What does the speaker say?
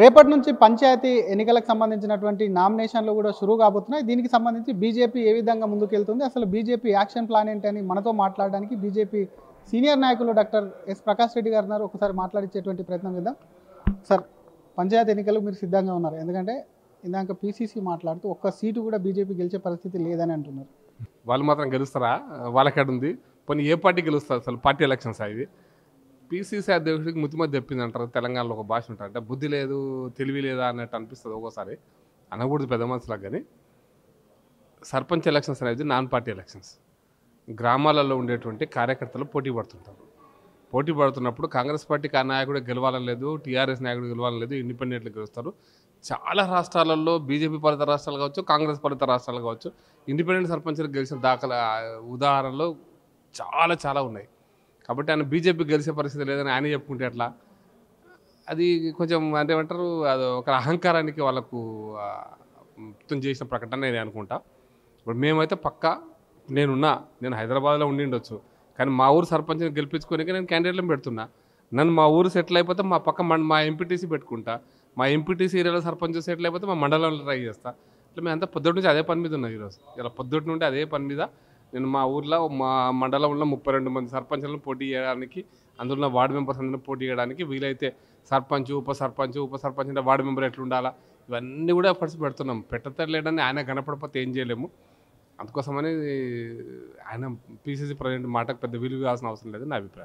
రేపటి నుంచి పంచాయతీ ఎన్నికలకు సంబంధించినటువంటి నామినేషన్లు కూడా షురూ కాబోతున్నాయి. దీనికి సంబంధించి బీజేపీ ఏ విధంగా ముందుకెళ్తుంది, అసలు బీజేపీ యాక్షన్ ప్లాన్ ఏంటని మనతో మాట్లాడడానికి బీజేపీ సీనియర్ నాయకులు డాక్టర్ ఎస్ ప్రకాష్ రెడ్డి గారు ఉన్నారు. ఒకసారి మాట్లాడించేటువంటి ప్రయత్నం చేద్దాం. సార్, పంచాయతీ ఎన్నికలు మీరు సిద్ధంగా ఉన్నారు? ఎందుకంటే ఇందాక పీసీసీ మాట్లాడుతూ ఒక్క సీటు కూడా బీజేపీ గెలిచే పరిస్థితి లేదని అంటున్నారు. వాళ్ళు మాత్రం గెలుస్తారా? వాళ్ళకాడ ఉంది. పోనీ ఏ పార్టీ గెలుస్తారు? అసలు పార్టీ ఎలక్షన్స్ ఇది. పీసీసీ అధ్యక్షుడికి ముత్తిమతి చెప్పింది అంటారు. తెలంగాణలో ఒక భాష ఉంటుంది, అంటే బుద్ధి లేదు తెలివి లేదా అన్నట్టు అనిపిస్తుంది ఒక్కోసారి. అనకూడదు పెద్ద మనుషులకు. కానీ సర్పంచ్ ఎలక్షన్స్ అనేది నాన్ పార్టీ ఎలక్షన్స్. గ్రామాలలో ఉండేటువంటి కార్యకర్తలు పోటీ పడుతుంటారు. పోటీ పడుతున్నప్పుడు కాంగ్రెస్ పార్టీ నాయకుడు గెలవాలని లేదు, టీఆర్ఎస్ నాయకుడు గెలవాలని లేదు, ఇండిపెండెంట్లు గెలుస్తారు. చాలా రాష్ట్రాలలో బీజేపీ పాలిత రాష్ట్రాలు కావచ్చు, కాంగ్రెస్ పాలిత రాష్ట్రాలు కావచ్చు, ఇండిపెండెంట్ సర్పంచ్లు గెలిచిన దాఖలా ఉదాహరణలు చాలా చాలా ఉన్నాయి. కాబట్టి ఆయన బీజేపీ గెలిచే పరిస్థితి లేదని ఆయన చెప్పుకుంటే ఎట్లా? అది కొంచెం అంటే ఏమంటారు, అది ఒక అహంకారానికి వాళ్ళకు చేసిన ప్రకటన నేను అనుకుంటా. ఇప్పుడు మేమైతే పక్కా నేను హైదరాబాద్లో ఉండిండొచ్చు, కానీ మా ఊరు సర్పంచ్ని గెలిపించుకోనికి నేను క్యాండిడేట్లను పెడుతున్నా. నన్ను మా ఊరు సెటిల్ అయిపోతే మా పక్క మా ఎంపీటీసీ పెట్టుకుంటా. మా ఎంపీటీసీ ఏరియాలో సర్పంచ్ సెటిల్ అయిపోతే మా మండలంలో ట్రై చేస్తా. ఇట్లా మేము అంతా పొద్దుటి నుంచి అదే పని మీద ఉన్నాం. ఈరోజు ఇలా పొద్దుటి నుండి అదే పని మీద నేను మా ఊర్లో మా మండలంలో 32 మంది సర్పంచ్లను పోటీ చేయడానికి, అందులో వార్డు మెంబర్స్ అందరినీ పోటీ చేయడానికి, వీలైతే సర్పంచ్ ఉప సర్పంచ్ అంటే వార్డు మెంబర్ ఎట్లా ఉండాలా, ఇవన్నీ కూడా ఎఫర్ట్స్ పెడుతున్నాం. పెట్టలేడని ఆయన కనపడకపోతే ఏం చేయలేము. అందుకోసమని ఆయన పీసీసీ ప్రెసిడెంట్ మాటకు పెద్ద విలువ ఇవ్వాల్సిన అవసరం లేదు నా అభిప్రాయం.